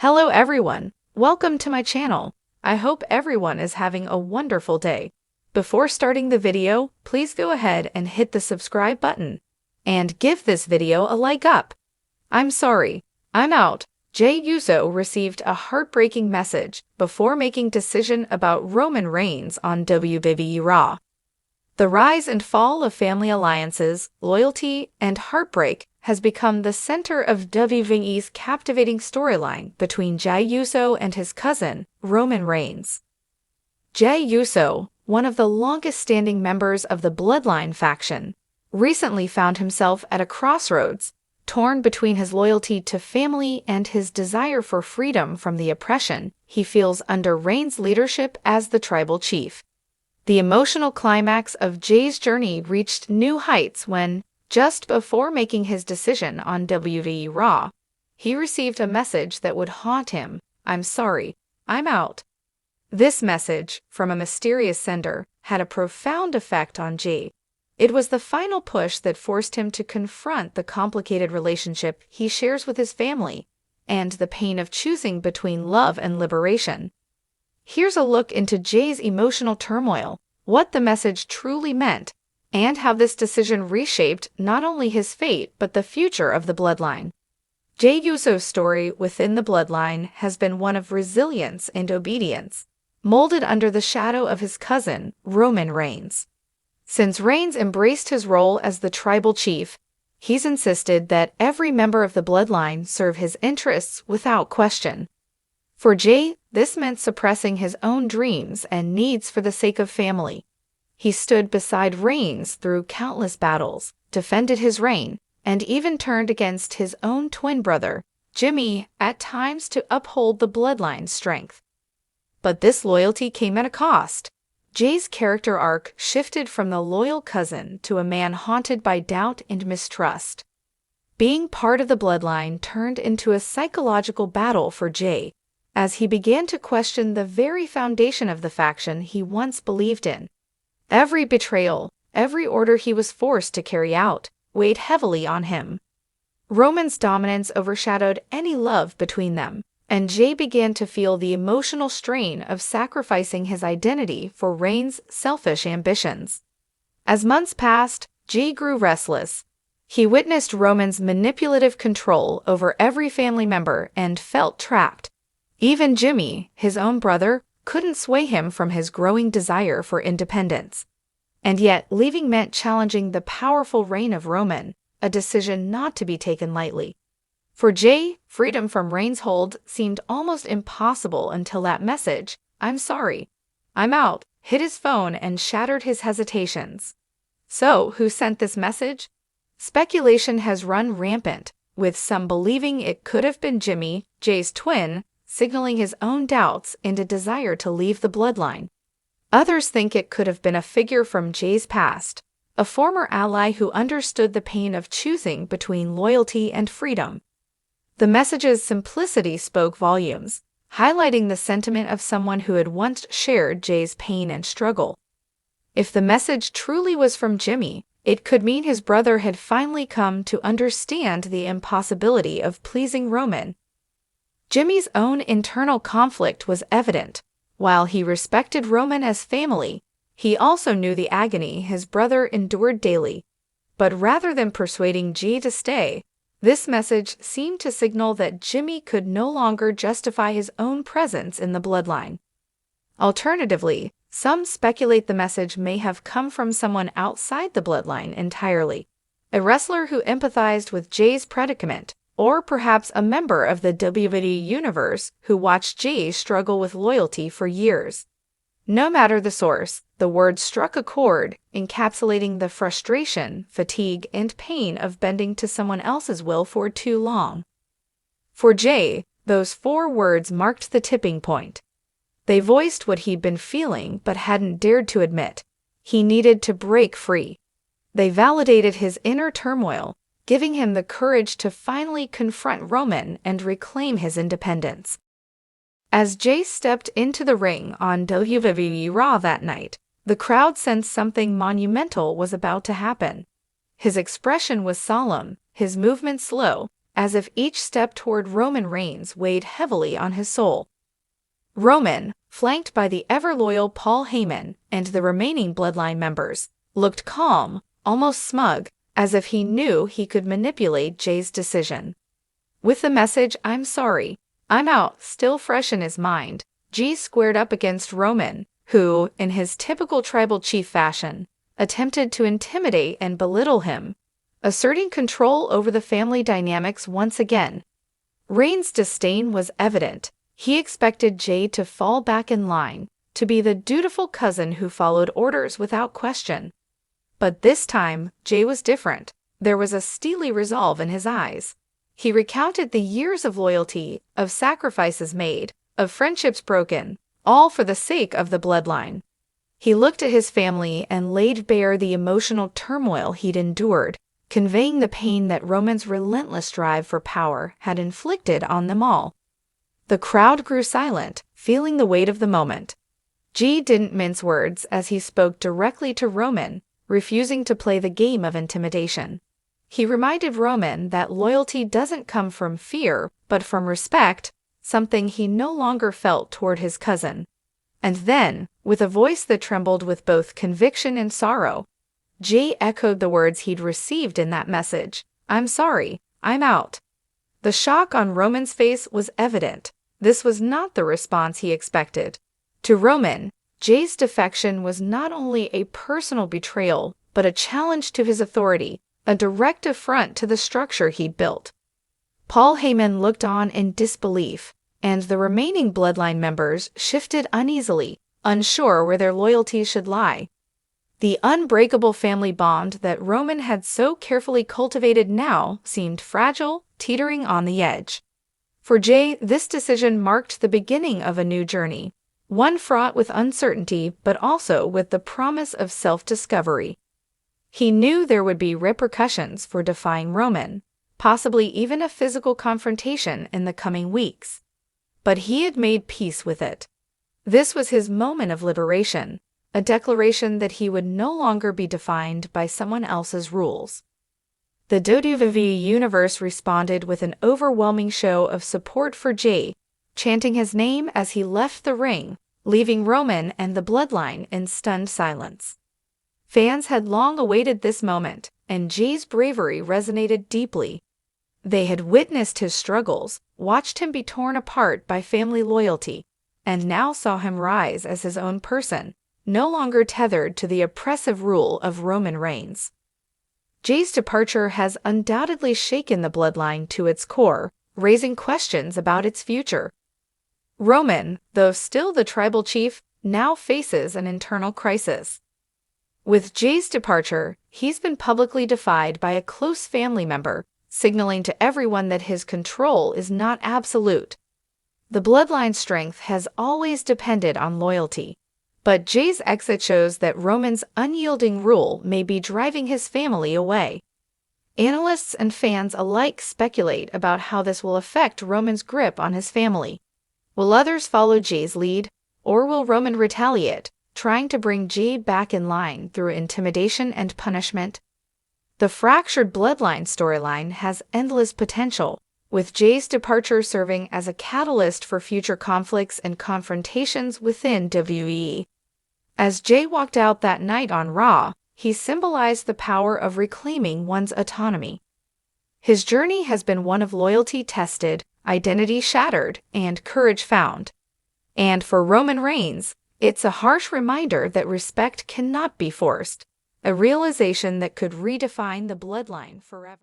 Hello everyone, welcome to my channel. I hope everyone is having a wonderful day. Before starting the video, please go ahead and hit the subscribe button. And give this video a like up. I'm sorry, I'm out. Jey Uso received a heartbreaking message before making decision about Roman Reigns on WWE Raw. The rise and fall of family alliances, loyalty, and heartbreak has become the center of WWE's captivating storyline between Jey Uso and his cousin, Roman Reigns. Jey Uso, one of the longest-standing members of the Bloodline faction, recently found himself at a crossroads, torn between his loyalty to family and his desire for freedom from the oppression he feels under Reigns' leadership as the tribal chief. The emotional climax of Jey's journey reached new heights when, just before making his decision on WWE Raw, he received a message that would haunt him. "I'm sorry, I'm out." This message, from a mysterious sender, had a profound effect on Jey. It was the final push that forced him to confront the complicated relationship he shares with his family and the pain of choosing between love and liberation. Here's a look into Jey's emotional turmoil, what the message truly meant, and how this decision reshaped not only his fate but the future of the Bloodline. Jey Uso's story within the Bloodline has been one of resilience and obedience, molded under the shadow of his cousin, Roman Reigns. Since Reigns embraced his role as the tribal chief, he's insisted that every member of the Bloodline serve his interests without question. For Jey, this meant suppressing his own dreams and needs for the sake of family. He stood beside Reigns through countless battles, defended his reign, and even turned against his own twin brother, Jimmy, at times to uphold the Bloodline's strength. But this loyalty came at a cost. Jey's character arc shifted from the loyal cousin to a man haunted by doubt and mistrust. Being part of the Bloodline turned into a psychological battle for Jey, as he began to question the very foundation of the faction he once believed in. Every betrayal, every order he was forced to carry out, weighed heavily on him. Roman's dominance overshadowed any love between them, and Jey began to feel the emotional strain of sacrificing his identity for Reigns' selfish ambitions. As months passed, Jey grew restless. He witnessed Roman's manipulative control over every family member and felt trapped. Even Jimmy, his own brother, couldn't sway him from his growing desire for independence. And yet, leaving meant challenging the powerful reign of Roman, a decision not to be taken lightly. For Jey, freedom from Reigns' hold seemed almost impossible until that message, "I'm sorry, I'm out," hit his phone and shattered his hesitations. So, who sent this message? Speculation has run rampant, with some believing it could have been Jimmy, Jey's twin, signaling his own doubts and a desire to leave the Bloodline. Others think it could have been a figure from Jey's past, a former ally who understood the pain of choosing between loyalty and freedom. The message's simplicity spoke volumes, highlighting the sentiment of someone who had once shared Jey's pain and struggle. If the message truly was from Jimmy, it could mean his brother had finally come to understand the impossibility of pleasing Roman. Jimmy's own internal conflict was evident. While he respected Roman as family, he also knew the agony his brother endured daily. But rather than persuading Jey to stay, this message seemed to signal that Jimmy could no longer justify his own presence in the Bloodline. Alternatively, some speculate the message may have come from someone outside the Bloodline entirely, a wrestler who empathized with Jey's predicament, or perhaps a member of the WWE universe who watched Jey struggle with loyalty for years. No matter the source, the word struck a chord, encapsulating the frustration, fatigue, and pain of bending to someone else's will for too long. For Jey, those 4 words marked the tipping point. They voiced what he'd been feeling but hadn't dared to admit. He needed to break free. They validated his inner turmoil, giving him the courage to finally confront Roman and reclaim his independence. As Jey stepped into the ring on WWE Raw that night, the crowd sensed something monumental was about to happen. His expression was solemn, his movements slow, as if each step toward Roman Reigns weighed heavily on his soul. Roman, flanked by the ever-loyal Paul Heyman and the remaining Bloodline members, looked calm, almost smug, as if he knew he could manipulate Jey's decision. With the message, "I'm sorry, I'm out," still fresh in his mind, Jey squared up against Roman, who, in his typical tribal chief fashion, attempted to intimidate and belittle him, asserting control over the family dynamics once again. Reigns' disdain was evident. He expected Jey to fall back in line, to be the dutiful cousin who followed orders without question. But this time, Jey was different. There was a steely resolve in his eyes. He recounted the years of loyalty, of sacrifices made, of friendships broken, all for the sake of the bloodline. He looked at his family and laid bare the emotional turmoil he'd endured, conveying the pain that Roman's relentless drive for power had inflicted on them all. The crowd grew silent, feeling the weight of the moment. Jey didn't mince words as he spoke directly to Roman, refusing to play the game of intimidation. He reminded Roman that loyalty doesn't come from fear, but from respect, something he no longer felt toward his cousin. And then, with a voice that trembled with both conviction and sorrow, Jey echoed the words he'd received in that message, "I'm sorry, I'm out." The shock on Roman's face was evident. This was not the response he expected. To Roman, Jey's defection was not only a personal betrayal, but a challenge to his authority, a direct affront to the structure he'd built. Paul Heyman looked on in disbelief, and the remaining Bloodline members shifted uneasily, unsure where their loyalties should lie. The unbreakable family bond that Roman had so carefully cultivated now seemed fragile, teetering on the edge. For Jey, this decision marked the beginning of a new journey, one fraught with uncertainty but also with the promise of self-discovery. He knew there would be repercussions for defying Roman, possibly even a physical confrontation in the coming weeks. But he had made peace with it. This was his moment of liberation, a declaration that he would no longer be defined by someone else's rules. The WWE Universe responded with an overwhelming show of support for Jey, chanting his name as he left the ring, leaving Roman and the Bloodline in stunned silence. Fans had long awaited this moment, and Jey's bravery resonated deeply. They had witnessed his struggles, watched him be torn apart by family loyalty, and now saw him rise as his own person, no longer tethered to the oppressive rule of Roman Reigns. Jey's departure has undoubtedly shaken the Bloodline to its core, raising questions about its future. Roman, though still the tribal chief, now faces an internal crisis. With Jey's departure, he's been publicly defied by a close family member, signaling to everyone that his control is not absolute. The Bloodline's strength has always depended on loyalty, but Jey's exit shows that Roman's unyielding rule may be driving his family away. Analysts and fans alike speculate about how this will affect Roman's grip on his family. Will others follow Jey's lead, or will Roman retaliate, trying to bring Jey back in line through intimidation and punishment? The fractured Bloodline storyline has endless potential, with Jey's departure serving as a catalyst for future conflicts and confrontations within WWE. As Jey walked out that night on Raw, he symbolized the power of reclaiming one's autonomy. His journey has been one of loyalty tested, identity shattered, and courage found. And for Roman Reigns, it's a harsh reminder that respect cannot be forced, a realization that could redefine the Bloodline forever.